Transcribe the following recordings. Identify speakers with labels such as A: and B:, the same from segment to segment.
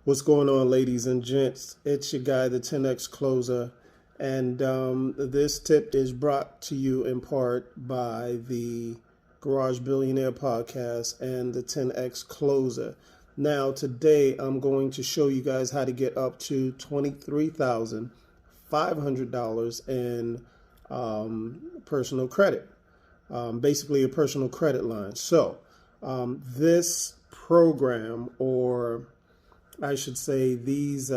A: What's going on, ladies and gents? It's your guy, the 10X Closer. And this tip is brought to you in part by the Garage Billionaire Podcast and the 10X Closer. Now, today I'm going to show you guys how to get up to $23,500 in personal credit. Basically, a personal credit line. So, this program, or I should say this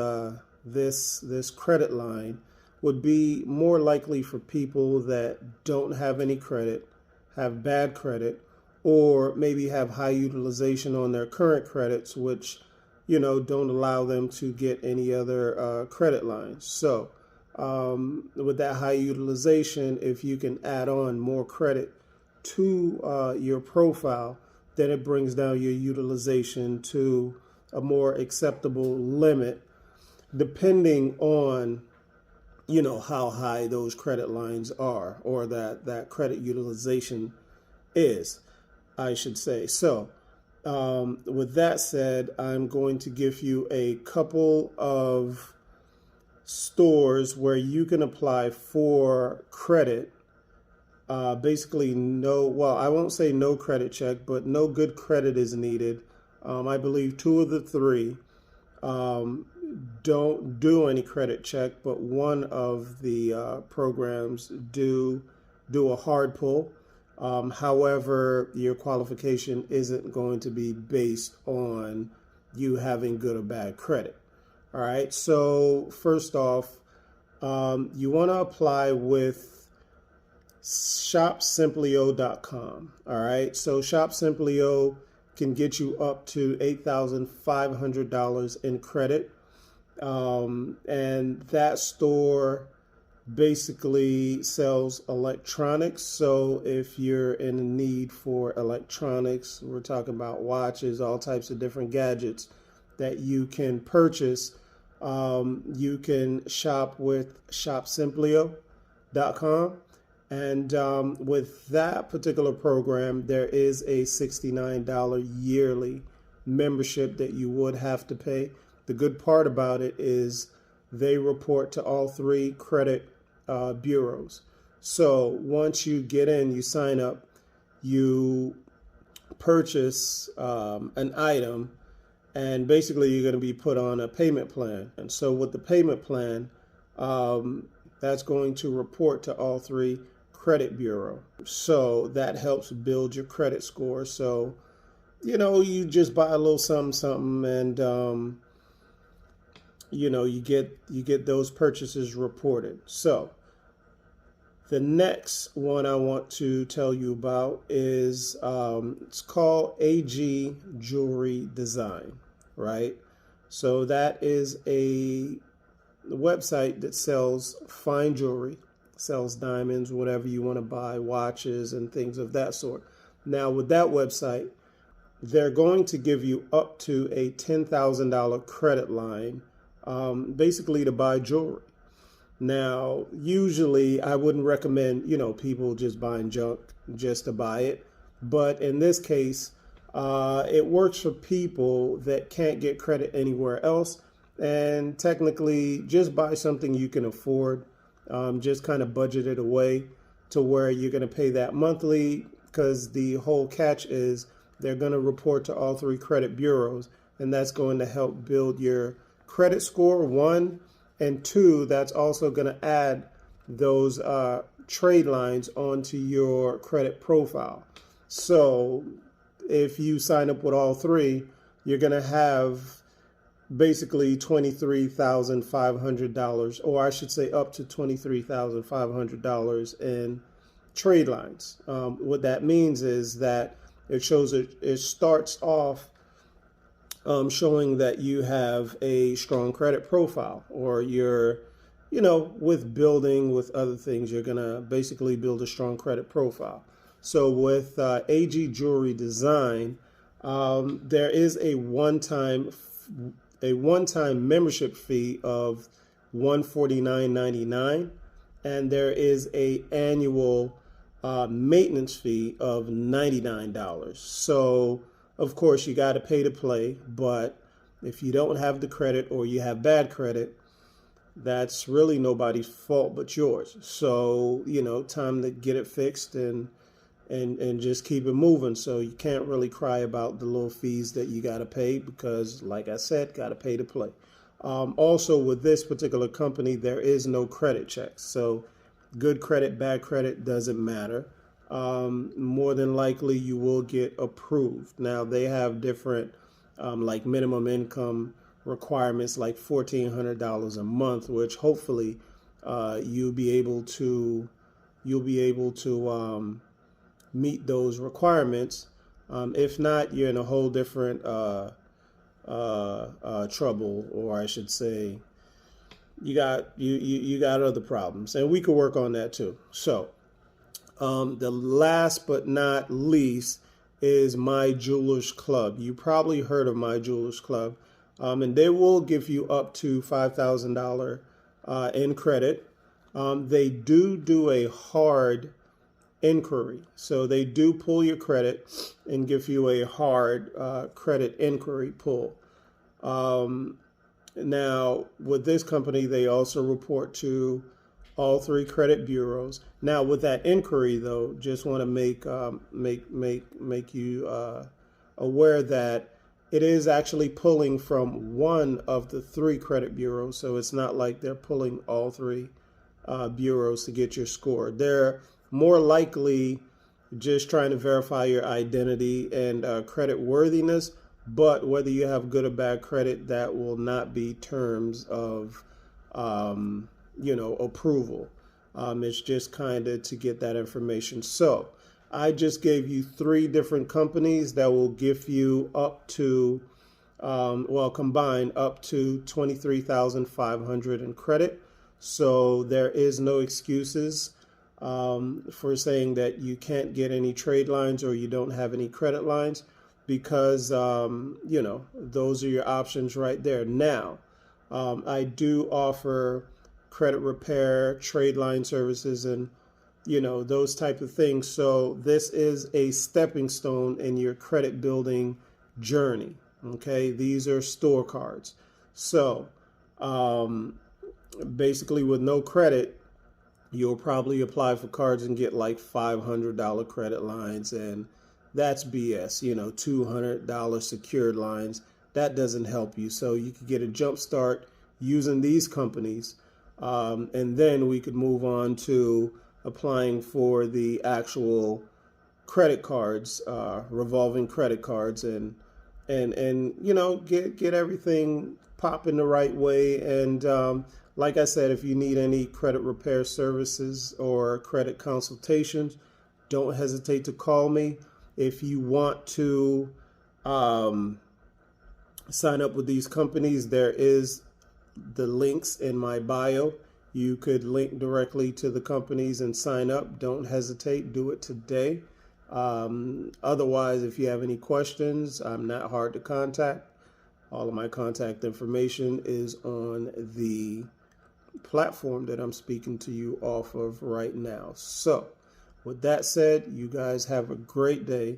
A: credit line, would be more likely for people that don't have any credit, have bad credit, or maybe have high utilization on their current credits, which don't allow them to get any other credit lines. So with that high utilization, if you can add on more credit to your profile, then it brings down your utilization to a more acceptable limit, depending on how high those credit lines are, or that credit utilization is, I should say. So with that said, I'm going to give you a couple of stores where you can apply for credit. Basically, I won't say no credit check, but no good credit is needed. I believe two of the three don't do any credit check, but one of the programs do a hard pull. However, your qualification isn't going to be based on you having good or bad credit. All right. So first off, you want to apply with SimplyO.com. All right. So SimplyO can get you up to $8,500 in credit. And that store basically sells electronics. So if you're in need for electronics, we're talking about watches, all types of different gadgets that you can purchase. You can shop with SimplyO.com. And with that particular program, there is a $69 yearly membership that you would have to pay. The good part about it is they report to all three credit bureaus. So once you get in, you sign up, you purchase an item, and basically you're going to be put on a payment plan. And so with the payment plan, that's going to report to all three credit bureau. So that helps build your credit score. So, you just buy a little something, and you get those purchases reported. So the next one I want to tell you about is it's called AG Jewelry Design, right? So that is a website that sells fine jewelry, sells diamonds, whatever you want to buy, watches and things of that sort. Now with that website, they're going to give you up to a $10,000 credit line, basically to buy jewelry. Now, usually I wouldn't recommend, people just buying junk just to buy it. But in this case, it works for people that can't get credit anywhere else. And technically, just buy something you can afford. Just kind of budget it away to where you're going to pay that monthly, because the whole catch is they're going to report to all three credit bureaus, and that's going to help build your credit score, one, and two, that's also going to add those trade lines onto your credit profile. So if you sign up with all three, you're going to have basically $23,500, or I should say up to $23,500 in trade lines. What that means is that it starts off showing that you have a strong credit profile, or you're, with building with other things, you're going to basically build a strong credit profile. So with AG Jewelry Design, there is a one-time membership fee of $149.99, and there is a annual maintenance fee of $99. So of course you got to pay to play, but If you don't have the credit or you have bad credit, that's really nobody's fault but yours. So, time to get it fixed and just keep it moving. So you can't really cry about the little fees that you got to pay because, like I said, got to pay to play. Also, with this particular company, there is no credit checks. So good credit, bad credit doesn't matter. More than likely, you will get approved. Now, they have different like minimum income requirements, like $1,400 a month, which hopefully you'll be able to meet those requirements. If not, you're in a whole different trouble, or I should say, you got other problems, and we could work on that too. So, the last but not least is My Jewelers Club. You probably heard of My Jewelers Club, and they will give you up to $5,000 in credit. They do a hard inquiry. So they do pull your credit and give you a hard credit inquiry pull. Now, with this company, they also report to all three credit bureaus. Now, with that inquiry, though, just want to make you aware that it is actually pulling from one of the three credit bureaus. So it's not like they're pulling all three bureaus to get your score. They're more likely just trying to verify your identity and credit worthiness, but whether you have good or bad credit, that will not be terms of approval. It's just kind of to get that information. So I just gave you three different companies that will give you up to combined up to $23,500 in credit. So there is no excuses for saying that you can't get any trade lines or you don't have any credit lines, because those are your options right there. Now, I do offer credit repair, trade line services, and those type of things. So this is a stepping stone in your credit building journey. Okay, these are store cards. So basically, with no credit, you'll probably apply for cards and get like $500 credit lines, and that's BS. $200 secured lines. That doesn't help you. So you could get a jump start using these companies, and then we could move on to applying for the actual credit cards, revolving credit cards, and get everything popping the right way. And like I said, if you need any credit repair services or credit consultations, don't hesitate to call me. If you want to sign up with these companies, there is the links in my bio. You could link directly to the companies and sign up. Don't hesitate. Do it today. Otherwise, if you have any questions, I'm not hard to contact. All of my contact information is on the platform that I'm speaking to you off of right now. So with that said, you guys have a great day,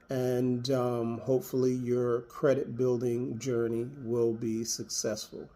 A: and hopefully your credit building journey will be successful.